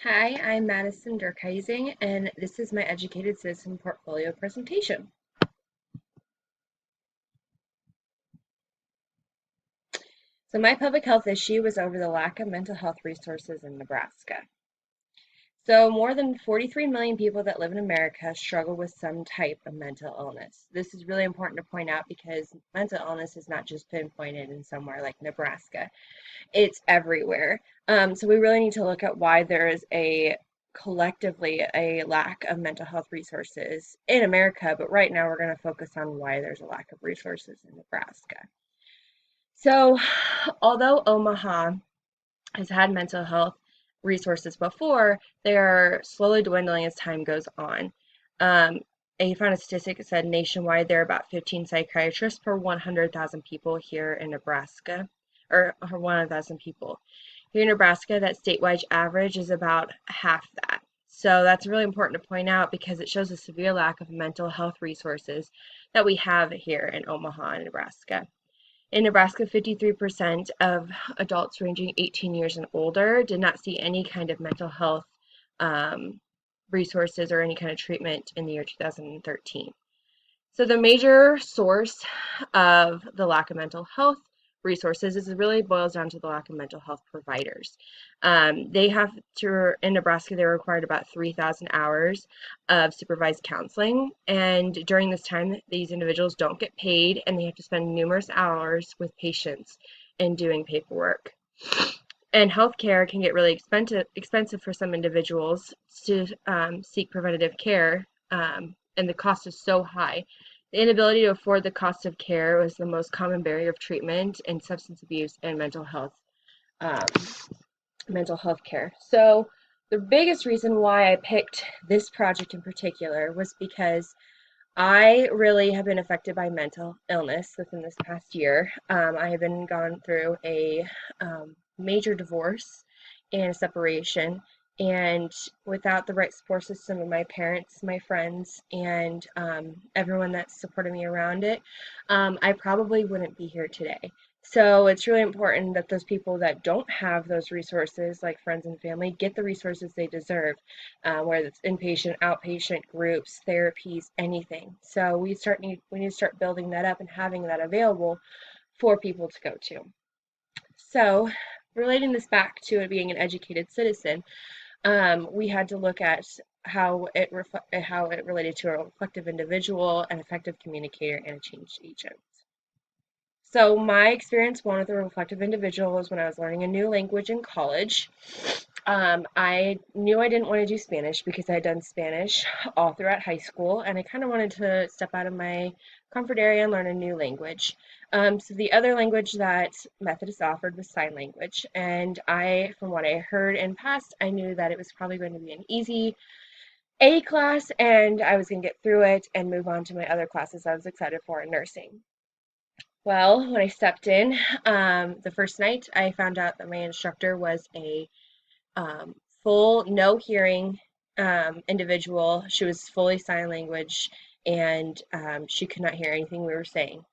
Hi, I'm Madison Durkheising, and this is my Educated Citizen Portfolio presentation. So my public health issue was over the lack of mental health resources in Nebraska. So more than 43 million people that live in America struggle with some type of mental illness. This is really important to point out because mental illness is not just pinpointed in somewhere like Nebraska. It's everywhere. So we really need to look at why there is collectively a lack of mental health resources in America, but right now we're going to focus on why there's a lack of resources in Nebraska. So, although Omaha has had mental health resources before, they are slowly dwindling as time goes on. Um, I found a statistic that said nationwide there are about 15 psychiatrists per 100,000 people here in Nebraska, or 100,000 people. Here in Nebraska, that statewide average is about half that. So that's really important to point out because it shows a severe lack of mental health resources that we have here in Omaha, Nebraska. In Nebraska, 53% of adults ranging 18 years and older did not see any kind of mental health um, resources or any kind of treatment in the year 2013. So the major source of the lack of mental health resources is it really boils down to the lack of mental health providers. They have to, in Nebraska, they're required about 3,000 hours of supervised counseling. And during this time, these individuals don't get paid and they have to spend numerous hours with patients and doing paperwork. And healthcare can get really expensive for some individuals to seek preventative care, and the cost is so high. The inability to afford the cost of care was the most common barrier of treatment in substance abuse and um, mental health care. So the biggest reason why I picked this project in particular was because I really have been affected by mental illness within this past year. I have been gone through a major divorce and a separation, and without the right support system of my parents, my friends, and everyone that supported me around it, I probably wouldn't be here today. So it's really important that those people that don't have those resources, like friends and family, get the resources they deserve, whether it's inpatient, outpatient groups, therapies, anything. So we need to start building that up and having that available for people to go to. So, relating this back to it being an educated citizen, we had to look at how it related to a reflective individual, an effective communicator, and a change agent. So my experience one with a reflective individual was when I was learning a new language in college. I knew I didn't want to do Spanish because I had done Spanish all throughout high school, and I kind of wanted to step out of my comfort area and learn a new language. So the other language that Methodist offered was sign language, and from what I heard in past, I knew that it was probably going to be an easy A class, and I was going to get through it and move on to my other classes I was excited for in nursing. Well, when I stepped in, the first night, I found out that my instructor was a um, full no hearing individual. She was fully sign language and she could not hear anything we were saying.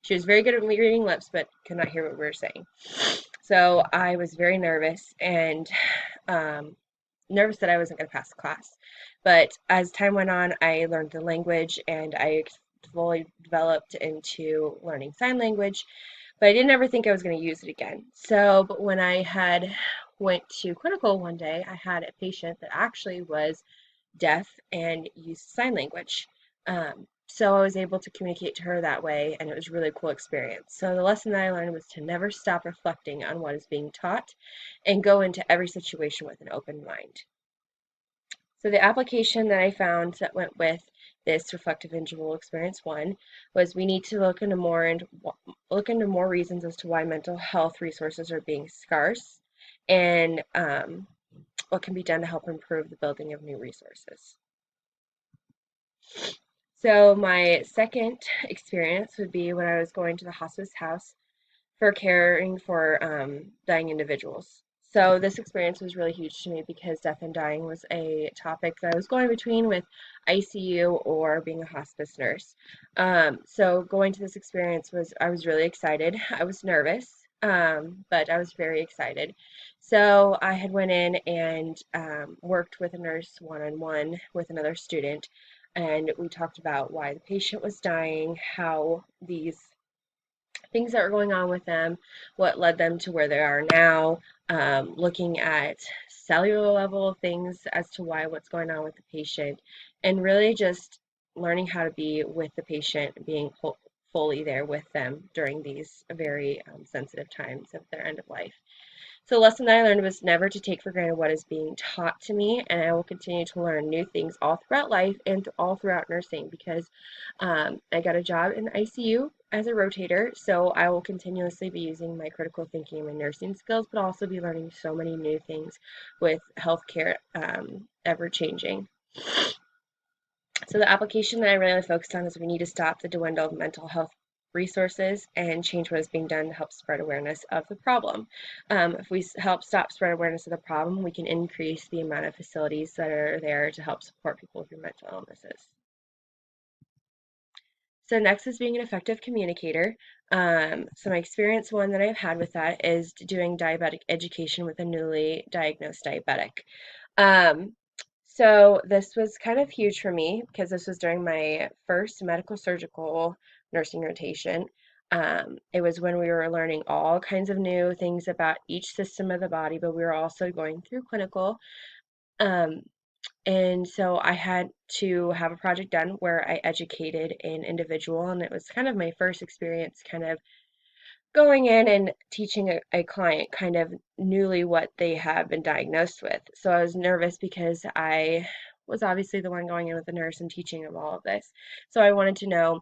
She was very good at reading lips, but could not hear what we were saying. So I was very nervous and um, nervous that I wasn't going to pass the class. But as time went on, I learned the language and I fully developed into learning sign language, but I didn't ever think I was going to use it again. So, but when I had went to clinical one day, I had a patient that actually was deaf and used sign language. So I was able to communicate to her that way, and it was a really cool experience. So the lesson that I learned was to never stop reflecting on what is being taught and go into every situation with an open mind. So the application that I found that went with this reflective individual experience one was we need to look into more reasons as to why mental health resources are being scarce and what can be done to help improve the building of new resources. So my second experience would be when I was going to the hospice house for caring for dying individuals. So this experience was really huge to me because death and dying was a topic that I was going between with ICU or being a hospice nurse. So going to this experience I was really excited. I was nervous, but I was very excited. So I had went in and worked with a nurse one-on-one with another student, and we talked about why the patient was dying, how these things that were going on with them, what led them to where they are now, looking at cellular level things as to why what's going on with the patient, and really just learning how to be with the patient, being fully there with them during these very sensitive times of their end of life. So the lesson that I learned was never to take for granted what is being taught to me, and I will continue to learn new things all throughout life and all throughout nursing because I got a job in the ICU as a rotator, so I will continuously be using my critical thinking and my nursing skills, but also be learning so many new things with healthcare ever changing. So the application that I really focused on is we need to stop the dwindle of mental health resources and change what is being done to help spread awareness of the problem. If we help stop spread awareness of the problem, we can increase the amount of facilities that are there to help support people through mental illnesses. So next is being an effective communicator. So my experience one that I've had with that is doing diabetic education with a newly diagnosed diabetic. Um, so this was kind of huge for me because this was during my first medical surgical nursing rotation. It was when we were learning all kinds of new things about each system of the body, but we were also going through clinical. Um, and so I had to have a project done where I educated an individual, and it was kind of my first experience kind of going in and teaching a client kind of newly what they have been diagnosed with. So I was nervous because I was obviously the one going in with the nurse and teaching them all of this. So I wanted to know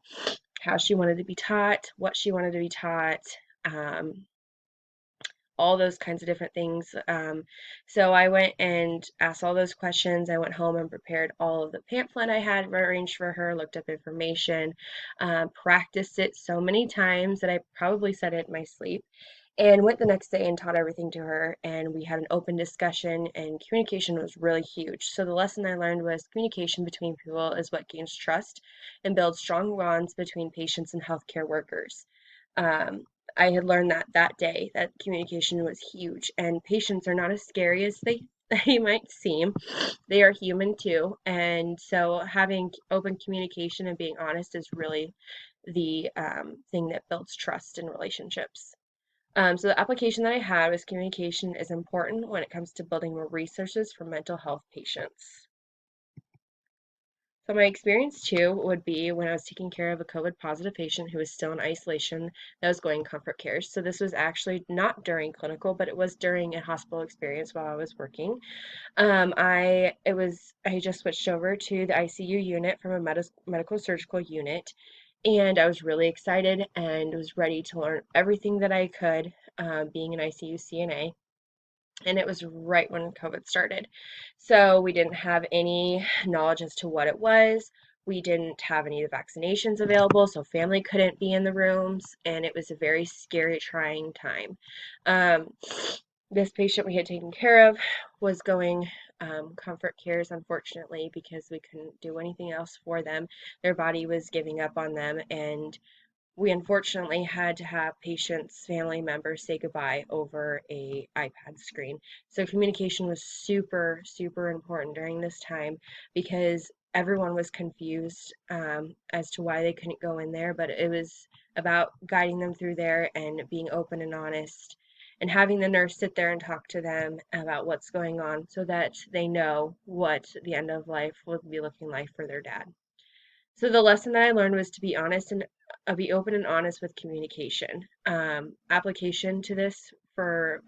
how she wanted to be taught, what she wanted to be taught, um, all those kinds of different things. So I went and asked all those questions. I went home and prepared all of the pamphlet I had arranged for her, looked up information, practiced it so many times that I probably said it in my sleep, and went the next day and taught everything to her. And we had an open discussion, and communication was really huge. So the lesson I learned was communication between people is what gains trust and builds strong bonds between patients and healthcare workers. Um, I had learned that day that communication was huge, and patients are not as scary as they they might seem. They are human too, and so having open communication and being honest is really the thing that builds trust in relationships. So the application that I had was communication is important when it comes to building more resources for mental health patients. So my experience too would be when I was taking care of a COVID positive patient who was still in isolation that was going comfort care. So this was actually not during clinical, but it was during a hospital experience while I was working. I just switched over to the ICU unit from a medical surgical unit, and I was really excited and was ready to learn everything that I could, being an ICU CNA, and it was right when COVID started. So we didn't have any knowledge as to what it was. We didn't have any of the vaccinations available, so family couldn't be in the rooms, and it was a very scary, trying time. Um, this patient we had taken care of was going comfort cares, unfortunately, because we couldn't do anything else for them. Their body was giving up on them, and we unfortunately had to have patients' family members say goodbye over a iPad screen. So communication was super, super important during this time because everyone was confused as to why they couldn't go in there, but it was about guiding them through there and being open and honest and having the nurse sit there and talk to them about what's going on so that they know what the end of life will be looking like for their dad. So the lesson that I learned was to be honest and be open and honest with communication. Application to this for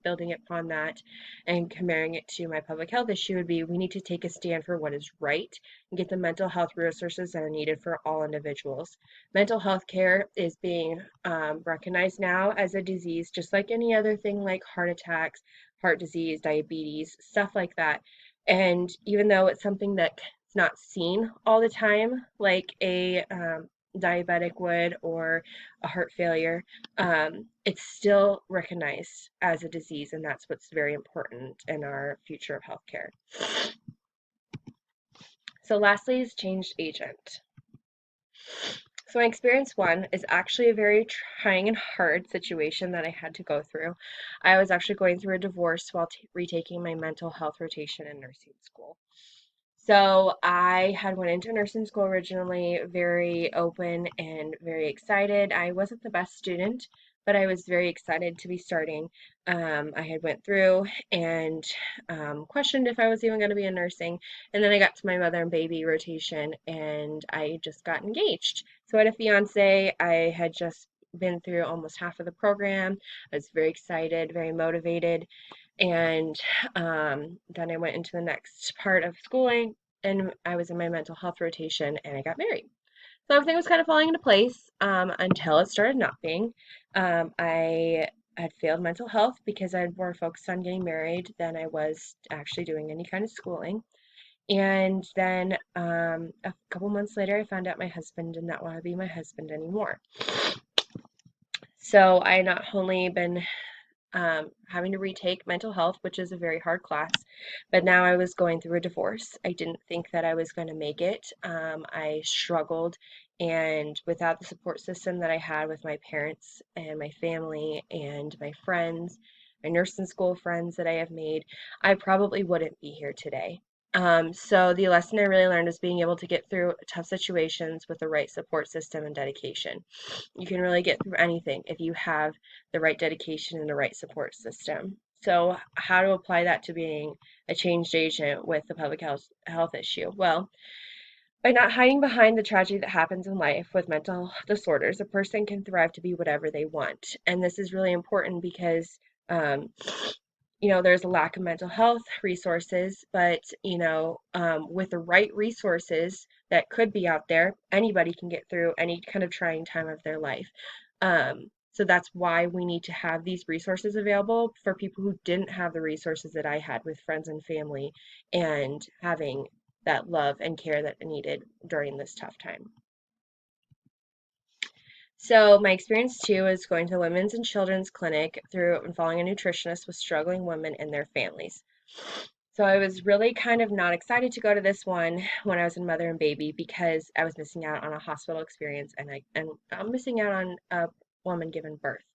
building upon that and comparing it to my public health issue would be we need to take a stand for what is right and get the mental health resources that are needed for all individuals. Mental health care is being recognized now as a disease, just like any other thing like heart attacks, heart disease, diabetes, stuff like that. And even though it's something that it's not seen all the time like a diabetic would or a heart failure, it's still recognized as a disease, and that's what's very important in our future of healthcare. So lastly is changed agent. So my experience one is actually a very trying and hard situation that I had to go through. I was actually going through a divorce while retaking my mental health rotation in nursing school. So I had went into nursing school originally very open and very excited. I wasn't the best student, but I was very excited to be starting. I had went through and questioned if I was even going to be in nursing, and then I got to my mother and baby rotation, and I just got engaged. So I had a fiance. I had just been through almost half of the program. I was very excited, very motivated, and then I went into the next part of schooling and I was in my mental health rotation and I got married. So everything was kind of falling into place until it started not being. I had failed mental health because I had more focused on getting married than I was actually doing any kind of schooling. And then a couple months later, I found out my husband did not want to be my husband anymore. So I not only been having to retake mental health, which is a very hard class. But now I was going through a divorce. I didn't think that I was going to make it. I struggled, and without the support system that I had with my parents and my family and my friends, my nursing school friends that I have made, I probably wouldn't be here today. So the lesson I really learned is being able to get through tough situations with the right support system and dedication. You can really get through anything if you have the right dedication and the right support system. So, how to apply that to being a changed agent with the public health issue? Well, by not hiding behind the tragedy that happens in life with mental disorders, a person can thrive to be whatever they want. And this is really important because um, there's a lack of mental health resources, but, with the right resources that could be out there, anybody can get through any kind of trying time of their life. So that's why we need to have these resources available for people who didn't have the resources that I had with friends and family and having that love and care that I needed during this tough time. So my experience too is going to the Women's and Children's Clinic through and following a nutritionist with struggling women and their families. So I was really kind of not excited to go to this one when I was in mother and baby because I was missing out on a hospital experience and I'm missing out on a woman giving birth.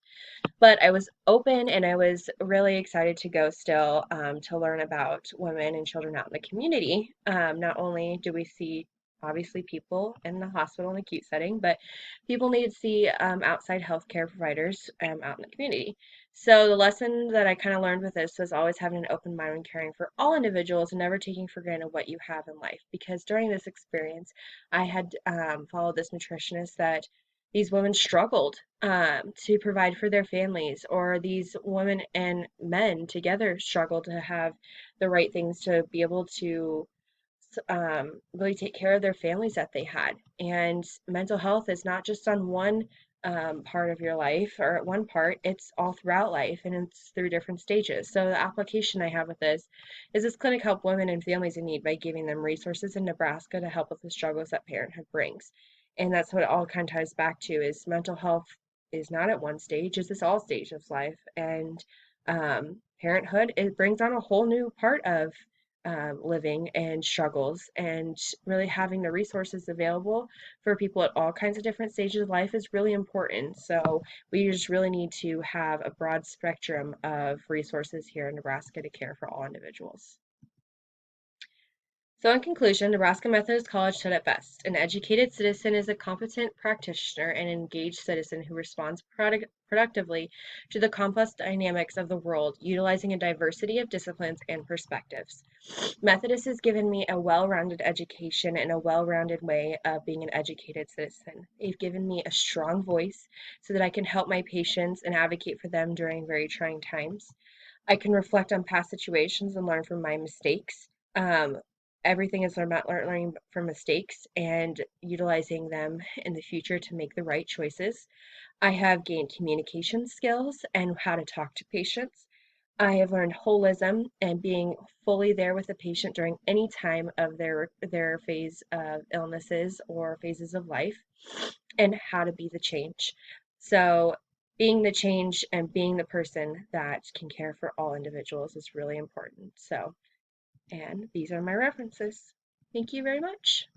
But I was open and I was really excited to go still to learn about women and children out in the community. Not only do we see obviously people in the hospital in acute setting, but people need to see outside healthcare providers out in the community. So the lesson that I kind of learned with this was always having an open mind when caring for all individuals and never taking for granted what you have in life. Because during this experience, I had followed this nutritionist that these women struggled to provide for their families, or these women and men together struggle to have the right things to be able to really take care of their families that they had. And mental health is not just on one part of your life or at one part, it's all throughout life and it's through different stages. So, the application I have with this is this clinic help women and families in need by giving them resources in Nebraska to help with the struggles that parenthood brings. And that's what it all kind of ties back to is mental health is not at one stage, it's all stages of life. And parenthood, it brings on a whole new part of living and struggles, and really having the resources available for people at all kinds of different stages of life is really important. So we just really need to have a broad spectrum of resources here in Nebraska to care for all individuals. So, in conclusion, Nebraska Methodist College said it best: an educated citizen is a competent practitioner and engaged citizen who responds productively to the complex dynamics of the world, utilizing a diversity of disciplines and perspectives. Methodist has given me a well rounded education and a well rounded way of being an educated citizen. They've given me a strong voice so that I can help my patients and advocate for them during very trying times. I can reflect on past situations and learn from my mistakes. Um, Everything is about learning from mistakes and utilizing them in the future to make the right choices. I have gained communication skills and how to talk to patients. I have learned holism and being fully there with the patient during any time of their phase of illnesses or phases of life, and how to be the change. So being the change and being the person that can care for all individuals is really important. So, and these are my references. Thank you very much.